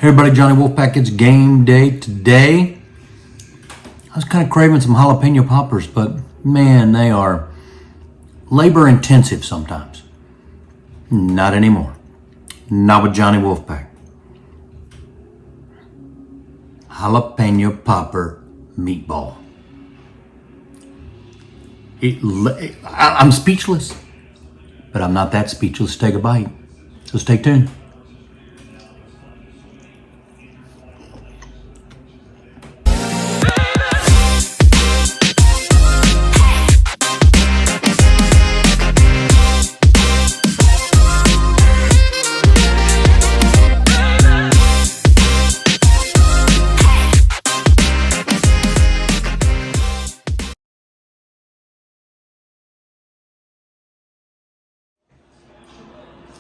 Hey everybody, Johnny Wolfpack. It's game day today. I was kind of craving some jalapeno poppers, but man, they are labor intensive sometimes. Not anymore. Not with Johnny Wolfpack. Jalapeno popper meatball. I'm speechless, but I'm not that speechless to take a bite. So stay tuned.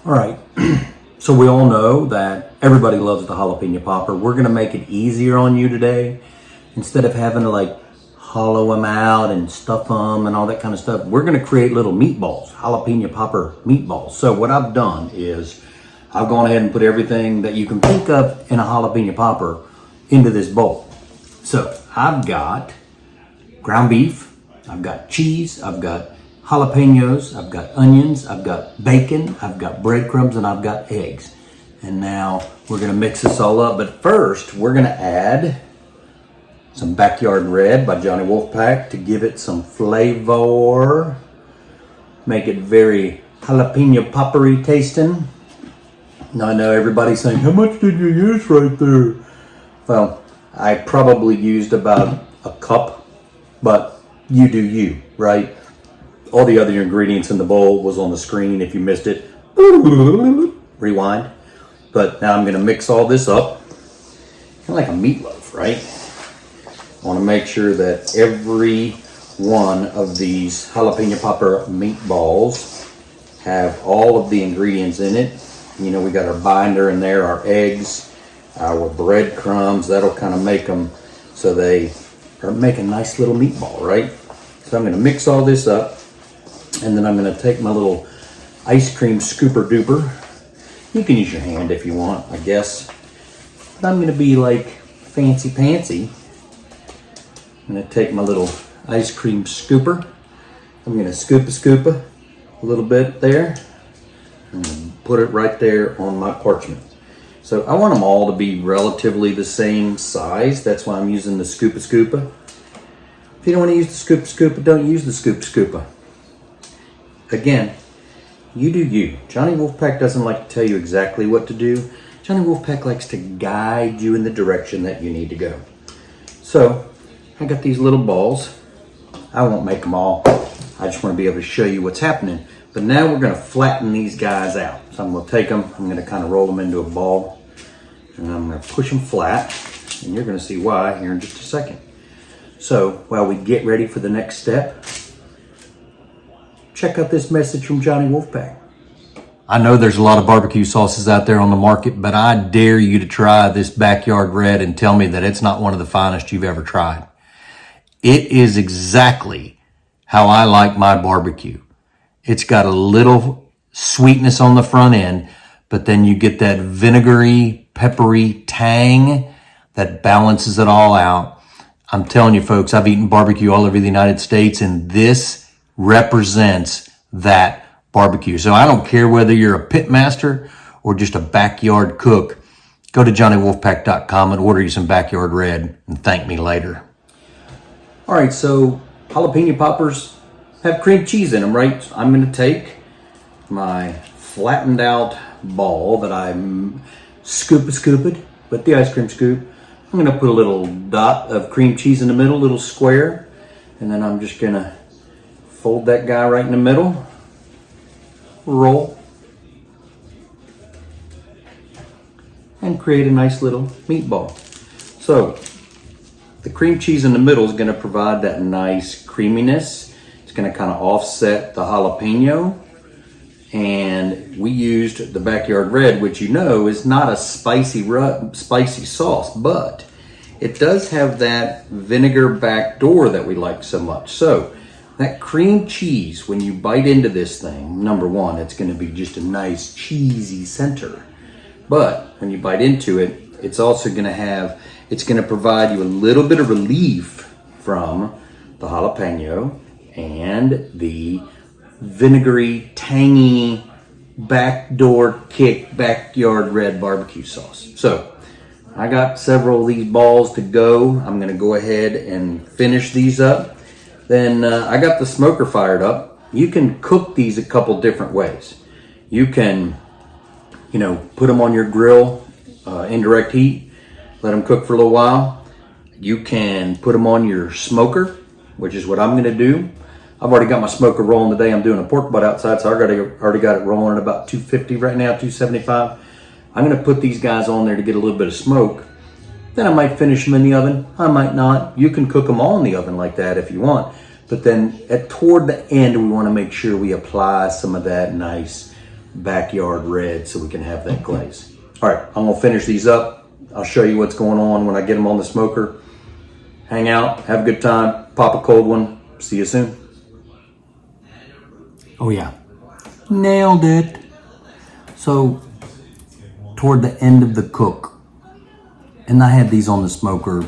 All right, so we all know that everybody loves the jalapeno popper. We're gonna make it easier on you today. Instead of having to like hollow them out and stuff them and all that kind of stuff, we're gonna create little meatballs, jalapeno popper meatballs. So what I've done is I've gone ahead and put everything that you can think of in a jalapeno popper into this bowl. So I've got ground beef, I've got cheese, I've got jalapenos, I've got onions, I've got bacon, I've got breadcrumbs, and I've got eggs. And now we're gonna mix this all up, but first we're gonna add some Backyard Red by Johnny Wolfpack to give it some flavor, make it very jalapeno poppery tasting. Now I know everybody's saying, how much did you use right there? Well, I probably used about a cup, but you do you, right? All the other ingredients in the bowl was on the screen. If you missed it, rewind. But now I'm gonna mix all this up, kind of like a meatloaf, right? I wanna make sure that every one of these jalapeno popper meatballs have all of the ingredients in it. You know, we got our binder in there, our eggs, our breadcrumbs. That'll kind of make them so they make a nice little meatball, right? So I'm gonna mix all this up. And then I'm going to take my little ice cream scooper duper. You can use your hand if you want, I guess. But I'm going to be like fancy pantsy. I'm going to take my little ice cream scooper. I'm going to scoop a little bit there. And put it right there on my parchment. So I want them all to be relatively the same size. That's why I'm using the scoop a. If you don't want to use the scoop a, don't use the scoop a. Again, you do you. Johnny Wolfpack doesn't like to tell you exactly what to do. Johnny Wolfpack likes to guide you in the direction that you need to go. So, I got these little balls. I won't make them all. I just want to be able to show you what's happening. But now we're going to flatten these guys out. So I'm going to take them, I'm going to kind of roll them into a ball. And I'm going to push them flat. And you're going to see why here in just a second. So, while we get ready for the next step, check out this message from Johnny Wolfpack. I know there's a lot of barbecue sauces out there on the market, but I dare you to try this Backyard Red and tell me that it's not one of the finest you've ever tried. It is exactly how I like my barbecue. It's got a little sweetness on the front end, but then you get that vinegary, peppery tang that balances it all out. I'm telling you folks, I've eaten barbecue all over the United States, and this represents that barbecue. So I don't care whether you're a pit master or just a backyard cook. Go to johnnywolfpack.com and order you some Backyard Red and thank me later. All right, so jalapeno poppers have cream cheese in them, right? So I'm going to take my flattened out ball that I scooped with the ice cream scoop. I'm going to put a little dot of cream cheese in the middle, a little square, and then I'm just going to fold that guy right in the middle, roll, and create a nice little meatball. So the cream cheese in the middle is going to provide that nice creaminess. It's going to kind of offset the jalapeno. And we used the Backyard Red, which you know is not a spicy sauce, but it does have that vinegar backdoor that we like so much. So that cream cheese, when you bite into this thing, number one, it's going to be just a nice cheesy center. But when you bite into it, it's also going to provide you a little bit of relief from the jalapeno and the vinegary, tangy, backdoor kick, backyard red barbecue sauce. So I got several of these balls to go. I'm going to go ahead and finish these up. Then I got the smoker fired up. You can cook these a couple different ways. You can, put them on your grill, indirect heat, let them cook for a little while. You can put them on your smoker, which is what I'm going to do. I've already got my smoker rolling today. I'm doing a pork butt outside, so I already got it rolling at about 250 right now, 275. I'm going to put these guys on there to get a little bit of smoke. Then I might finish them in the oven. I might not. You can cook them all in the oven like that if you want. But then toward the end, we want to make sure we apply some of that nice backyard red so we can have that glaze. All right, I'm going to finish these up. I'll show you what's going on when I get them on the smoker. Hang out, have a good time, pop a cold one. See you soon. Oh yeah, nailed it. So toward the end of the cook, and I had these on the smoker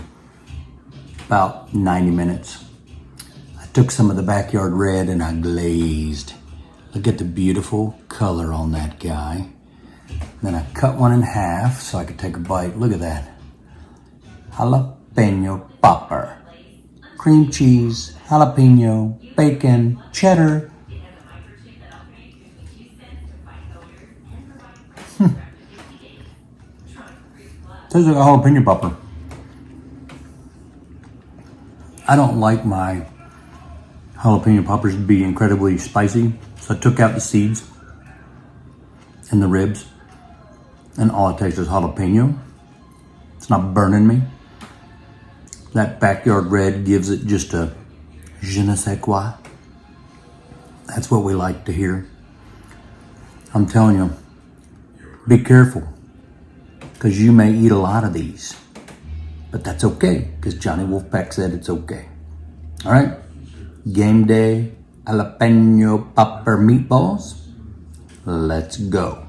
about 90 minutes. I took some of the backyard red and I glazed. Look at the beautiful color on that guy. Then I cut one in half so I could take a bite. Look at that. Jalapeno popper. Cream cheese, jalapeno, bacon, cheddar. Tastes like a jalapeno popper. I don't like my jalapeno poppers to be incredibly spicy, so I took out the seeds and the ribs, and all it tastes is jalapeno. It's not burning me. That backyard red gives it just a je ne sais quoi. That's what we like to hear. I'm telling you, be careful, because you may eat a lot of these. But that's okay, because Johnny Wolfpack said it's okay. All right? Game day, jalapeno popper meatballs. Let's go.